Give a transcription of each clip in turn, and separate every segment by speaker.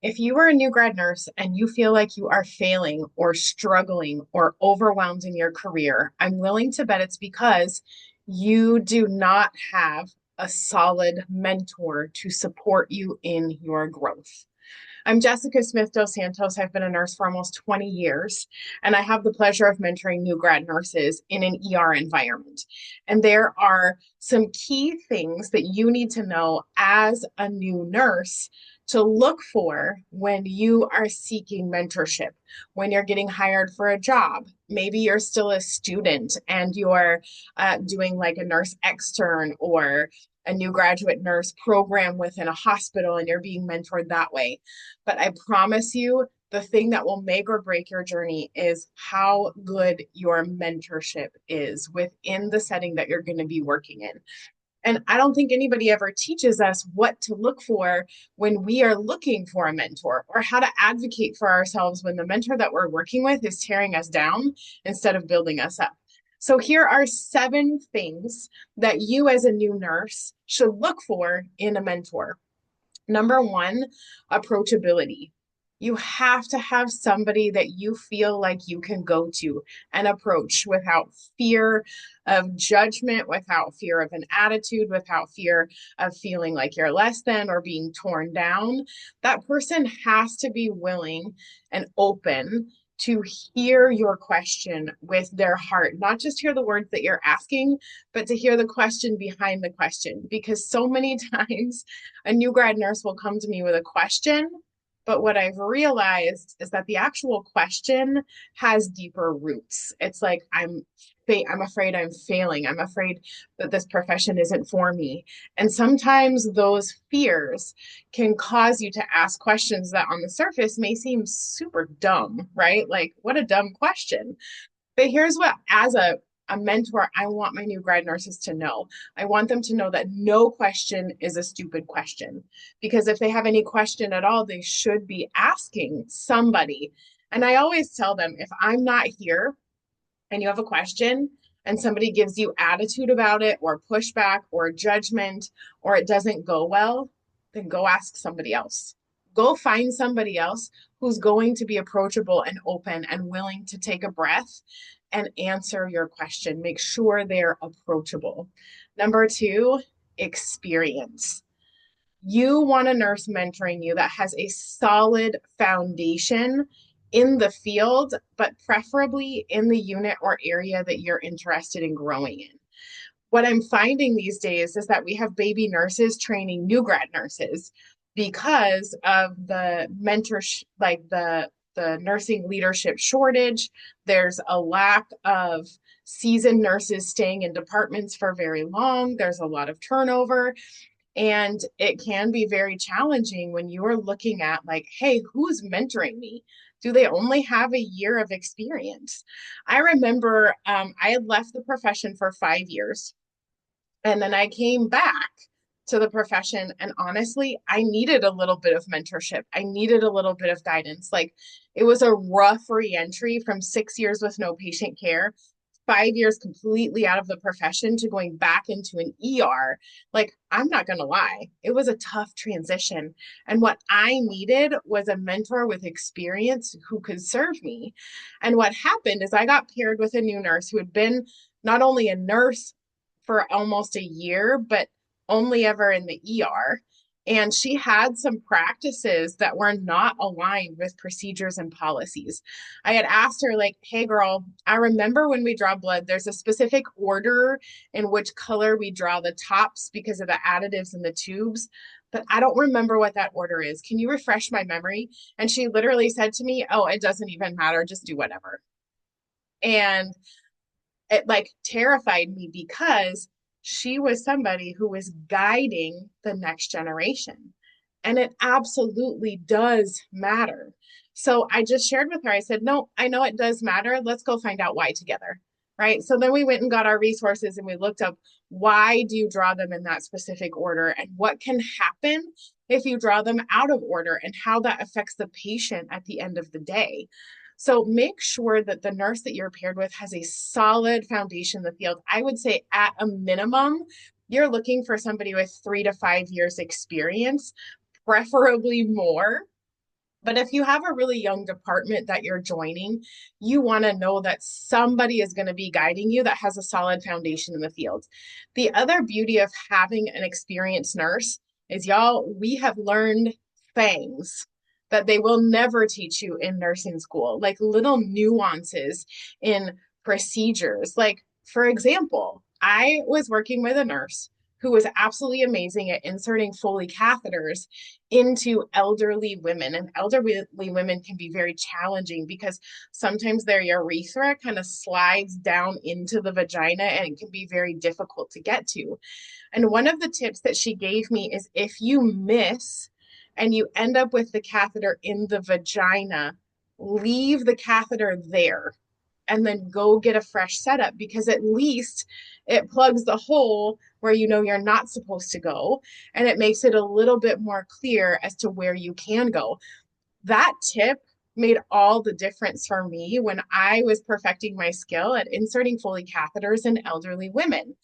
Speaker 1: If you are a new grad nurse and you feel like you are failing or struggling or overwhelmed in your career, I'm willing to bet it's because you do not have a solid mentor to support you in your growth. I'm Jessica Smith Dos Santos. I've been a nurse for almost 20 years, and I have the pleasure of mentoring new grad nurses in an ER environment. And there are some key things that you need to know as a new nurse to look for when you are seeking mentorship, when you're getting hired for a job. Maybe you're still a student and you're doing like a nurse extern or a new graduate nurse program within a hospital and you're being mentored that way. But I promise you, the thing that will make or break your journey is how good your mentorship is within the setting that you're going to be working in. And I don't think anybody ever teaches us what to look for when we are looking for a mentor or how to advocate for ourselves when the mentor that we're working with is tearing us down instead of building us up. So here are 7 things that you as a new nurse should look for in a mentor. Number one, approachability. You have to have somebody that you feel like you can go to and approach without fear of judgment, without fear of an attitude, without fear of feeling like you're less than or being torn down. That person has to be willing and open to hear your question with their heart, not just hear the words that you're asking, but to hear the question behind the question. Because so many times a new grad nurse will come to me with a question, but what I've realized is that the actual question has deeper roots. It's like I'm afraid I'm failing. I'm afraid that this profession isn't for me. And sometimes those fears can cause you to ask questions that on the surface may seem super dumb, right? Like, what a dumb question. But here's what, as a mentor, I want my new grad nurses to know. I want them to know that no question is a stupid question. Because if they have any question at all, they should be asking somebody. And I always tell them if I'm not here and you have a question and somebody gives you attitude about it or pushback or judgment or it doesn't go well, then go ask somebody else. Go find somebody else who's going to be approachable and open and willing to take a breath and answer your question. Make sure they're approachable. Number 2, experience. You want a nurse mentoring you that has a solid foundation in the field, but preferably in the unit or area that you're interested in growing in. What I'm finding these days is that we have baby nurses training new grad nurses because of the mentorship, like the nursing leadership shortage. There's a lack of seasoned nurses staying in departments for very long. There's a lot of turnover. And it can be very challenging when you are looking at, like, hey, who's mentoring me? Do they only have a year of experience? I remember I had left the profession for 5 years and then I came back to the profession. And honestly, I needed a little bit of mentorship. I needed a little bit of guidance. Like, it was a rough reentry from 6 years with no patient care, 5 years completely out of the profession to going back into an ER. Like, I'm not going to lie, it was a tough transition. And what I needed was a mentor with experience who could serve me. And what happened is I got paired with a new nurse who had been not only a nurse for almost a year, but only ever in the ER. And she had some practices that were not aligned with procedures and policies. I had asked her, like, hey, girl, I remember when we draw blood, there's a specific order in which color we draw the tops because of the additives in the tubes. But I don't remember what that order is. Can you refresh my memory? And she literally said to me, oh, it doesn't even matter. Just do whatever. And it like terrified me because she was somebody who was guiding the next generation. And it absolutely does matter. So I just shared with her, I said, no, I know it does matter. Let's go find out why together. Right. So then we went and got our resources and we looked up, why do you draw them in that specific order and what can happen if you draw them out of order and how that affects the patient at the end of the day. So make sure that the nurse that you're paired with has a solid foundation in the field. I would say at a minimum, you're looking for somebody with 3 to 5 years experience, preferably more. But if you have a really young department that you're joining, you want to know that somebody is going to be guiding you that has a solid foundation in the field. The other beauty of having an experienced nurse is, y'all, we have learned things that they will never teach you in nursing school, like little nuances in procedures. Like, for example, I was working with a nurse who was absolutely amazing at inserting Foley catheters into elderly women. And elderly women can be very challenging because sometimes their urethra kind of slides down into the vagina and it can be very difficult to get to. And one of the tips that she gave me is if you miss and you end up with the catheter in the vagina, leave the catheter there and then go get a fresh setup, because at least it plugs the hole where you know you're not supposed to go, and it makes it a little bit more clear as to where you can go. That tip made all the difference for me when I was perfecting my skill at inserting Foley catheters in elderly women.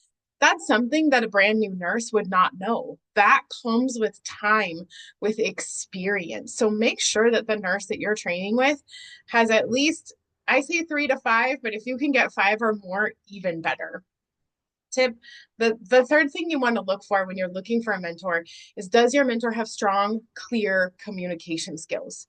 Speaker 1: That's something that a brand new nurse would not know. That comes with time, with experience. So make sure that the nurse that you're training with has at least, I say 3 to 5, but if you can get 5 or more, even better. Tip, the third thing you want to look for when you're looking for a mentor is, does your mentor have strong, clear communication skills?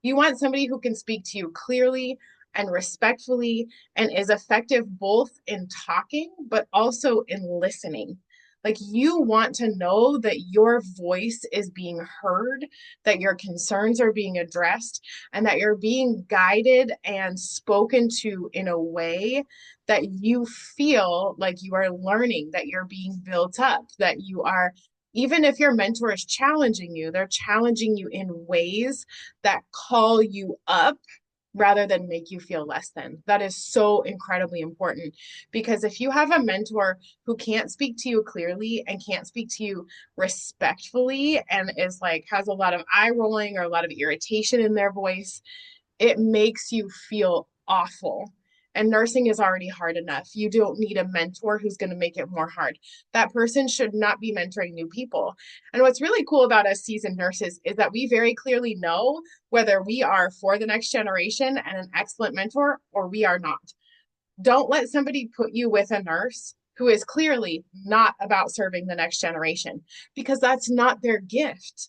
Speaker 1: You want somebody who can speak to you clearly and respectfully and is effective both in talking but also in listening. Like, you want to know that your voice is being heard, that your concerns are being addressed, and that you're being guided and spoken to in a way that you feel like you are learning, that you're being built up, that you are, even if your mentor is challenging you, they're challenging you in ways that call you up rather than make you feel less than. That is so incredibly important, because if you have a mentor who can't speak to you clearly and can't speak to you respectfully and is like, has a lot of eye rolling or a lot of irritation in their voice, it makes you feel awful. And nursing is already hard enough. You don't need a mentor who's going to make it more hard. That person should not be mentoring new people. And what's really cool about us seasoned nurses is that we very clearly know whether we are for the next generation and an excellent mentor or we are not. Don't let somebody put you with a nurse who is clearly not about serving the next generation, because that's not their gift.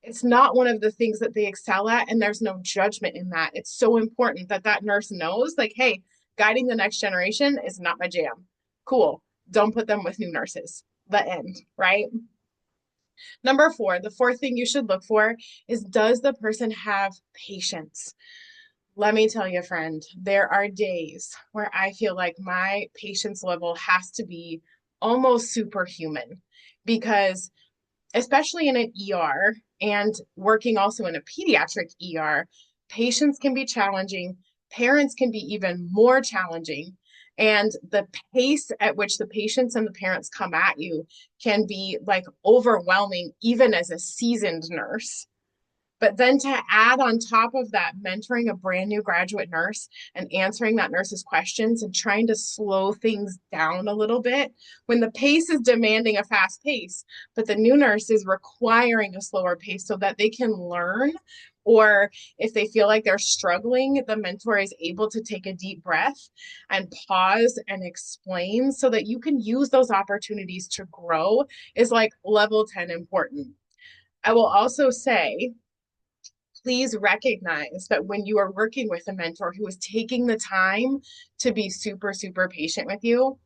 Speaker 1: It's not one of the things that they excel at, and there's no judgment in that. It's so important that that nurse knows, like, hey, guiding the next generation is not my jam. Cool. Don't put them with new nurses. The end, right? Number 4, the fourth thing you should look for is, does the person have patience? Let me tell you, friend, there are days where I feel like my patience level has to be almost superhuman, because especially in an ER and working also in a pediatric ER, patients can be challenging. Parents can be even more challenging. And the pace at which the patients and the parents come at you can be like overwhelming, even as a seasoned nurse. But then to add on top of that, mentoring a brand new graduate nurse and answering that nurse's questions and trying to slow things down a little bit when the pace is demanding a fast pace, but the new nurse is requiring a slower pace so that they can learn. Or if they feel like they're struggling, the mentor is able to take a deep breath and pause and explain so that you can use those opportunities to grow, is like level 10 important. I will also say, please recognize that when you are working with a mentor who is taking the time to be super, super patient with you,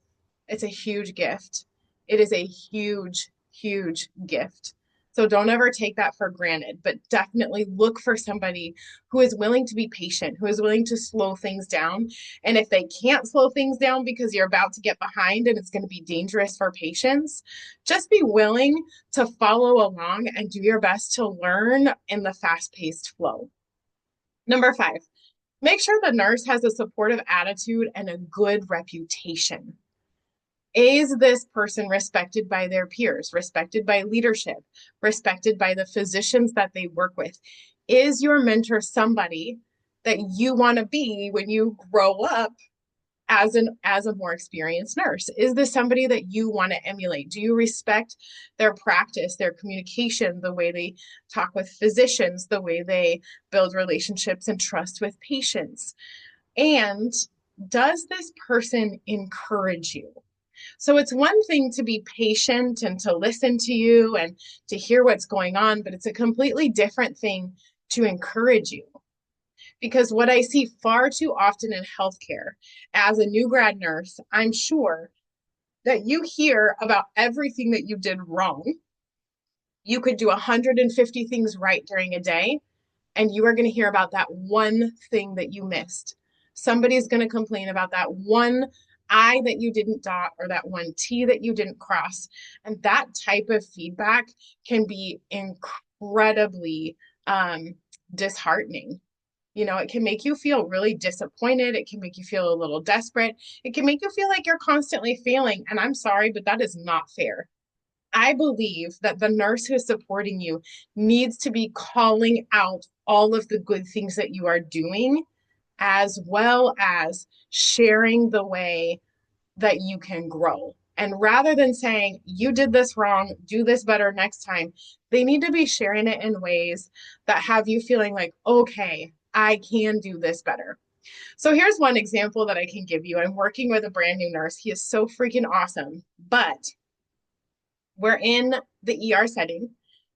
Speaker 1: it's a huge gift. It is a huge, huge gift. So don't ever take that for granted, but definitely look for somebody who is willing to be patient, who is willing to slow things down. And if they can't slow things down because you're about to get behind and it's going to be dangerous for patients, just be willing to follow along and do your best to learn in the fast-paced flow. Number 5, make sure the nurse has a supportive attitude and a good reputation. Is this person respected by their peers, respected by leadership, respected by the physicians that they work with? Is your mentor somebody that you want to be when you grow up as a more experienced nurse? Is this somebody that you want to emulate? Do you respect their practice, their communication, the way they talk with physicians, the way they build relationships and trust with patients? And does this person encourage you? So it's one thing to be patient and to listen to you and to hear what's going on, but it's a completely different thing to encourage you. Because what I see far too often in healthcare, as a new grad nurse, I'm sure that you hear about everything that you did wrong. You could do 150 things right during a day, and you are going to hear about that one thing that you missed. Somebody's going to complain about that one I that you didn't dot or that one T that you didn't cross. And that type of feedback can be incredibly disheartening. You know, it can make you feel really disappointed. It can make you feel a little desperate. It can make you feel like you're constantly failing. And I'm sorry, but that is not fair. I believe that the nurse who is supporting you needs to be calling out all of the good things that you are doing, as well as sharing the way that you can grow. And rather than saying, you did this wrong, do this better next time, they need to be sharing it in ways that have you feeling like, okay, I can do this better. So here's one example that I can give you. I'm working with a brand new nurse. He is so freaking awesome, but we're in the ER setting.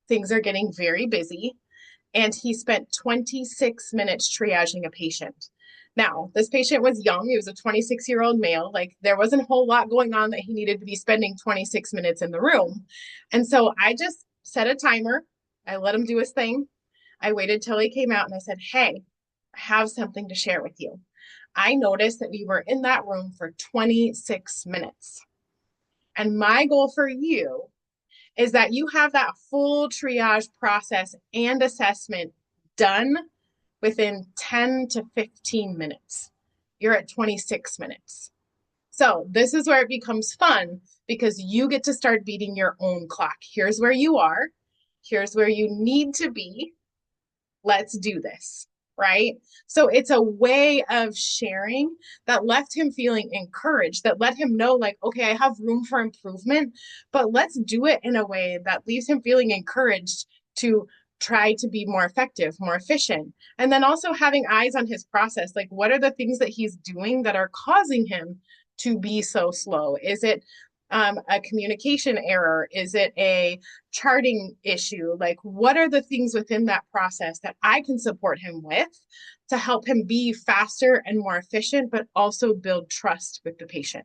Speaker 1: Things are getting very busy, and he spent 26 minutes triaging a patient. Now, this patient was young. He was a 26-year-old male. Like, there wasn't a whole lot going on that he needed to be spending 26 minutes in the room. And so I just set a timer. I let him do his thing. I waited till he came out and I said, hey, I have something to share with you. I noticed that we were in that room for 26 minutes. And my goal for you is that you have that full triage process and assessment done within 10 to 15 minutes. You're at 26 minutes. So this is where it becomes fun because you get to start beating your own clock. Here's where you are. Here's where you need to be. Let's do this, right? So it's a way of sharing that left him feeling encouraged, that let him know, like, okay, I have room for improvement, but let's do it in a way that leaves him feeling encouraged to try to be more effective, more efficient. And then also having eyes on his process, like, what are the things that he's doing that are causing him to be so slow? Is it a communication error? Is it a charting issue? Like, what are the things within that process that I can support him with to help him be faster and more efficient, but also build trust with the patient?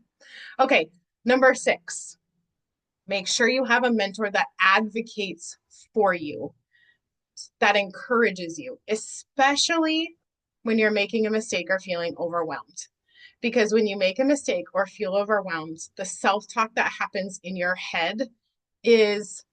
Speaker 1: Okay, number 6, make sure you have a mentor that advocates for you, that encourages you, especially when you're making a mistake or feeling overwhelmed. Because when you make a mistake or feel overwhelmed, the self-talk that happens in your head is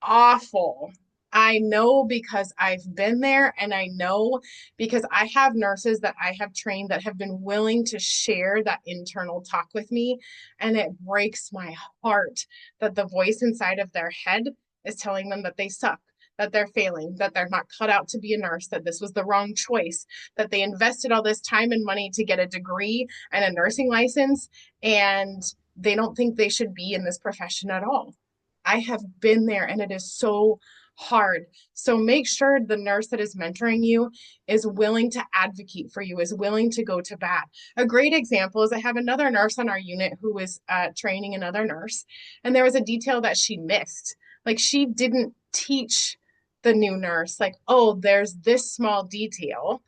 Speaker 1: awful. I know because I've been there, and I know because I have nurses that I have trained that have been willing to share that internal talk with me. And it breaks my heart that the voice inside of their head is telling them that they suck, that they're failing, that they're not cut out to be a nurse, that this was the wrong choice, that they invested all this time and money to get a degree and a nursing license, and they don't think they should be in this profession at all. I have been there, and it is so hard. So make sure the nurse that is mentoring you is willing to advocate for you, is willing to go to bat. A great example is I have another nurse on our unit who was training another nurse, and there was a detail that she missed. Like, she didn't teach the new nurse, like, oh, there's this small detail.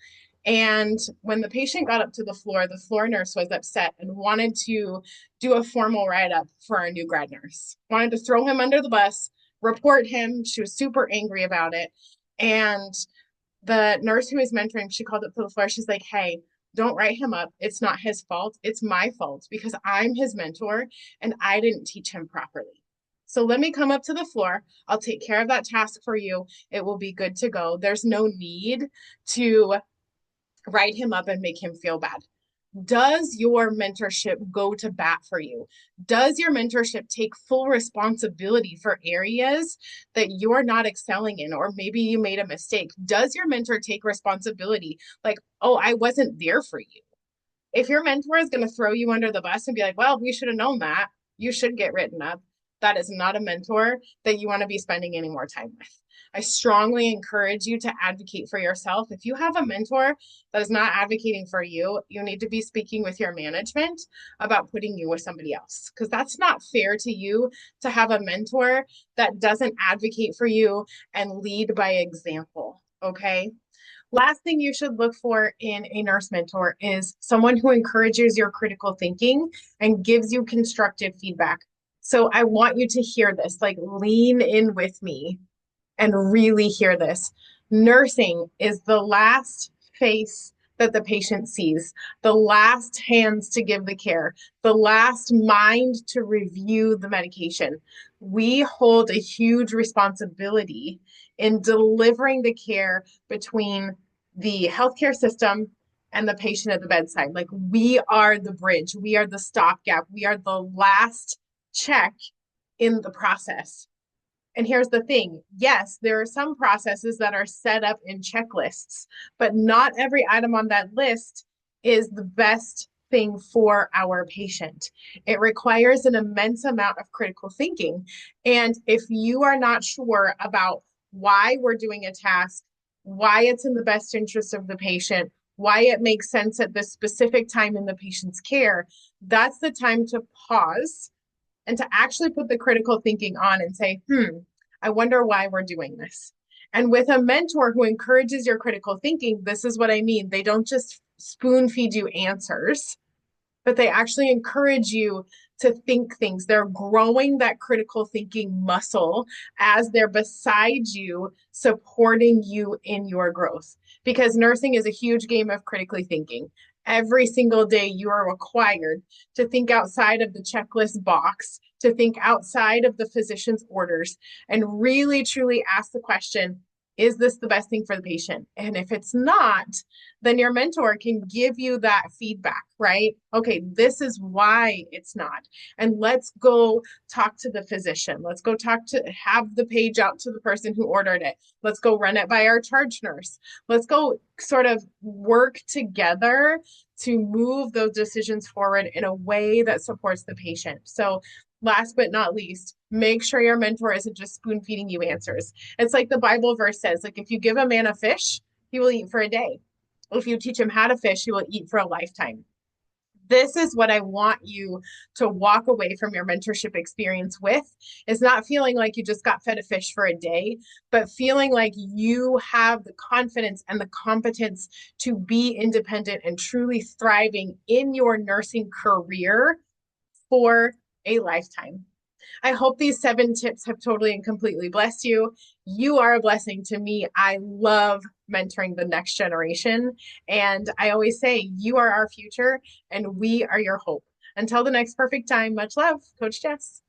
Speaker 1: And when the patient got up to the floor nurse was upset and wanted to do a formal write-up for our new grad nurse, wanted to throw him under the bus, report him. She was super angry about it. And the nurse who was mentoring, she called up to the floor. She's like, hey, don't write him up. It's not his fault. It's my fault because I'm his mentor and I didn't teach him properly. So let me come up to the floor. I'll take care of that task for you. It will be good to go. There's no need to write him up and make him feel bad. Does your mentorship go to bat for you? Does your mentorship take full responsibility for areas that you're not excelling in, or maybe you made a mistake? Does your mentor take responsibility? Like, oh, I wasn't there for you. If your mentor is going to throw you under the bus and be like, well, we should have known that, you should get written up. That is not a mentor that you want to be spending any more time with. I strongly encourage you to advocate for yourself. If you have a mentor that is not advocating for you, you need to be speaking with your management about putting you with somebody else because that's not fair to you to have a mentor that doesn't advocate for you and lead by example. Okay. Last thing you should look for in a nurse mentor is someone who encourages your critical thinking and gives you constructive feedback. So I want you to hear this, like lean in with me and really hear this. Nursing is the last face that the patient sees, the last hands to give the care, the last mind to review the medication. We hold a huge responsibility in delivering the care between the healthcare system and the patient at the bedside. Like we are the bridge, we are the stopgap, we are the last check in the process. And here's the thing. Yes, there are some processes that are set up in checklists, but not every item on that list is the best thing for our patient. It requires an immense amount of critical thinking. And if you are not sure about why we're doing a task, why it's in the best interest of the patient, why it makes sense at this specific time in the patient's care, that's the time to pause and to actually put the critical thinking on and say, I wonder why we're doing this. And with a mentor who encourages your critical thinking, this is what I mean. They don't just spoon feed you answers, but they actually encourage you to think things. They're growing that critical thinking muscle as they're beside you, supporting you in your growth. Because nursing is a huge game of critically thinking. Every single day, you are required to think outside of the checklist box, to think outside of the physician's orders, and really truly ask the question, is this the best thing for the patient? And if it's not, then your mentor can give you that feedback, right? Okay, this is why it's not. And let's go talk to the physician. Let's go have the page out to the person who ordered it. Let's go run it by our charge nurse. Let's go sort of work together to move those decisions forward in a way that supports the patient. So last but not least, make sure your mentor isn't just spoon feeding you answers. It's like the Bible verse says, like if you give a man a fish, he will eat for a day. If you teach him how to fish, he will eat for a lifetime. This is what I want you to walk away from your mentorship experience with, is not feeling like you just got fed a fish for a day, but feeling like you have the confidence and the competence to be independent and truly thriving in your nursing career for a lifetime. I hope these 7 tips have totally and completely blessed you. You are a blessing to me. I love mentoring the next generation. And I always say, you are our future and we are your hope. Until the next perfect time, much love, Coach Jess.